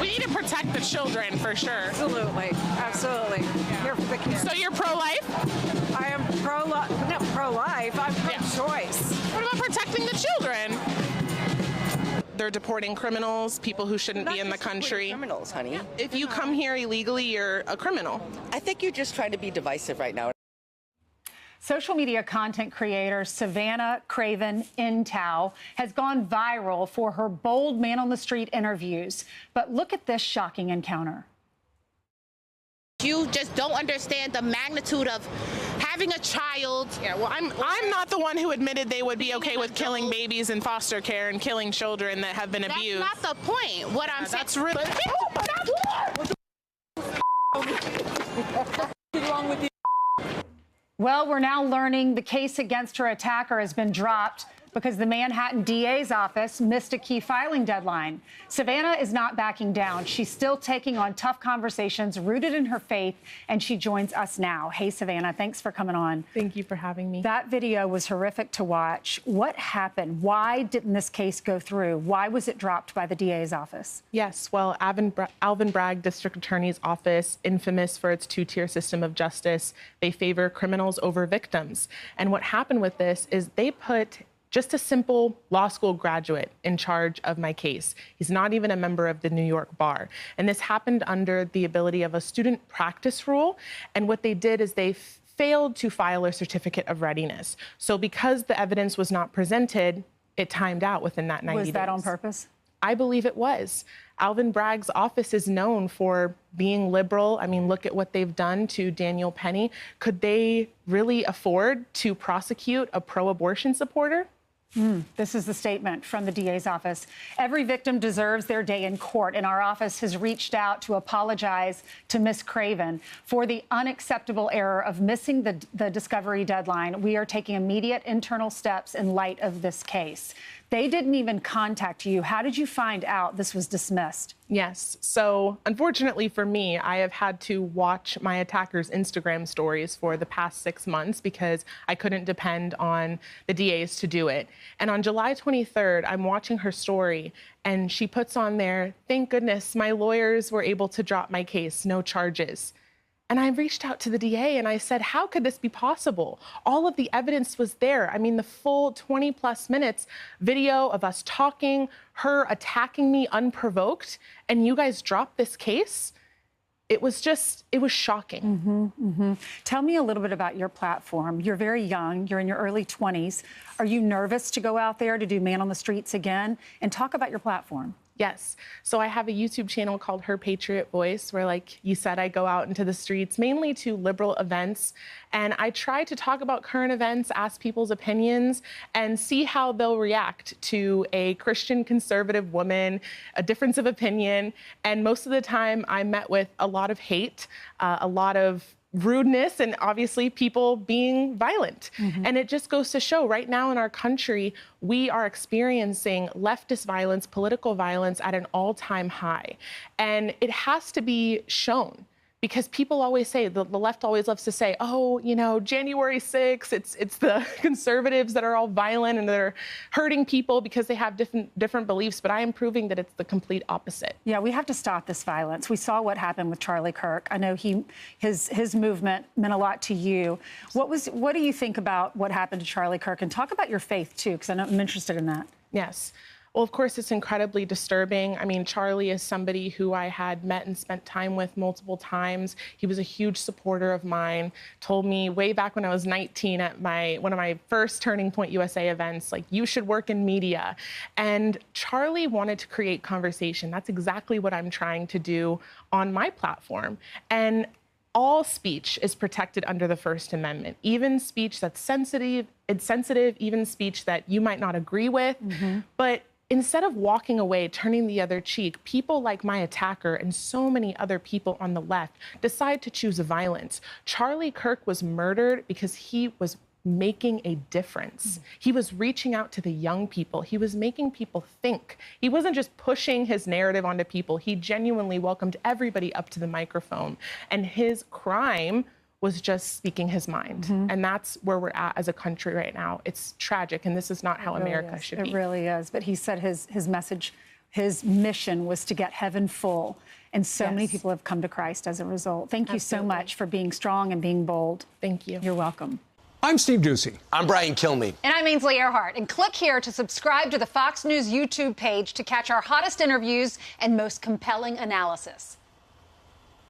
We need to protect the children for sure. Absolutely, absolutely. Yeah. Here for the kids. So you're pro-life? I am not pro-life, I'm pro-choice. What about protecting the children? They're deporting criminals, people who shouldn't be in the country. Criminals, honey. If you come here illegally, you're a criminal. I think you're just trying to be divisive right now. Social media content creator Savannah Craven Intow has gone viral for her bold man-on-the-street interviews. But look at this shocking encounter. You just don't understand the magnitude of having a child. Yeah, well, I'm not the one who admitted they would be okay with killing babies in foster care and killing children that have been abused. That's not the point. What I'm saying. That's really. What's wrong with you? Well, we're now learning the case against her attacker has been dropped because the Manhattan DA's office missed a key filing deadline. Savannah is not backing down. She's still taking on tough conversations rooted in her faith, and she joins us now. Hey, Savannah, thanks for coming on. Thank you for having me. That video was horrific to watch. What happened? Why didn't this case go through? Why was it dropped by the DA's office? Yes, well, Alvin Bragg District Attorney's Office, infamous for its two-tier system of justice, they favor criminals over victims. And what happened with this is they put just a simple law school graduate in charge of my case. He's not even a member of the New York bar. And this happened under the ability of a student practice rule. And what they did is they failed to file a certificate of readiness. So because the evidence was not presented, it timed out within that 90 days. Was that on purpose? I believe it was. Alvin Bragg's office is known for being liberal. I mean, look at what they've done to Daniel Penny. Could they really afford to prosecute a pro-abortion supporter? This is the statement from the DA's office. Every victim deserves their day in court, and our office has reached out to apologize to Ms. Craven for the unacceptable error of missing the discovery deadline. We are taking immediate internal steps in light of this case. They didn't even contact you. How did you find out this was dismissed? Yes. So unfortunately for me, I have had to watch my attacker's Instagram stories for the past 6 months because I couldn't depend on the DAs to do it. And on July 23rd, I'm watching her story and she puts on there, "Thank goodness my lawyers were able to drop my case, no charges." And I reached out to the DA and I said, how could this be possible? All of the evidence was there. I mean, the full 20+ minutes video of us talking, her attacking me unprovoked, and you guys dropped this case? It was shocking. Tell me a little bit about your platform. You're very young. You're in your early 20s. Are you nervous to go out there to do man on the streets again? And talk about your platform. Yes. So I have a YouTube channel called Her Patriot Voice, where, like you said, I go out into the streets, mainly to liberal events. And I try to talk about current events, ask people's opinions, and see how they'll react to a Christian conservative woman, a difference of opinion. And most of the time, I'm met with a lot of hate, a lot of rudeness, and obviously people being violent. And it just goes to show right now in our country, we are experiencing leftist violence, political violence at an all-time high. And it has to be shown. Because people always say, the left always loves to say, oh, you know, January 6th, it's the conservatives that are all violent and they're hurting people because they have different beliefs. But I am proving that it's the complete opposite. Yeah, we have to stop this violence. We saw what happened with Charlie Kirk. I know his movement meant a lot to you. What do you think about what happened to Charlie Kirk? And talk about your faith, too, because I'm interested in that. Yes. Well, of course, it's incredibly disturbing. I mean, Charlie is somebody who I had met and spent time with multiple times. He was a huge supporter of mine, told me way back when I was 19 at one of my first Turning Point USA events, like, you should work in media. And Charlie wanted to create conversation. That's exactly what I'm trying to do on my platform. And all speech is protected under the First Amendment, even speech that's sensitive, even speech that you might not agree with. But instead of walking away, turning the other cheek, people like my attacker and so many other people on the left decide to choose violence. Charlie Kirk was murdered because he was making a difference. He was reaching out to the young people. He was making people think. He wasn't just pushing his narrative onto people. He genuinely welcomed everybody up to the microphone. And his crime was just speaking his mind. And that's where we're at as a country right now. It's tragic, and this is not how America should be. It really is. But he said his His mission was to get heaven full. And so many Yes. people have come to Christ as a result. Thank you so Absolutely. much for being strong and being bold. Thank you. You're welcome. I'm Steve Ducey. I'm Brian Kilmeade. And I'm Ainsley Earhart. And click here to subscribe to the Fox News YouTube page to catch our hottest interviews and most compelling analysis.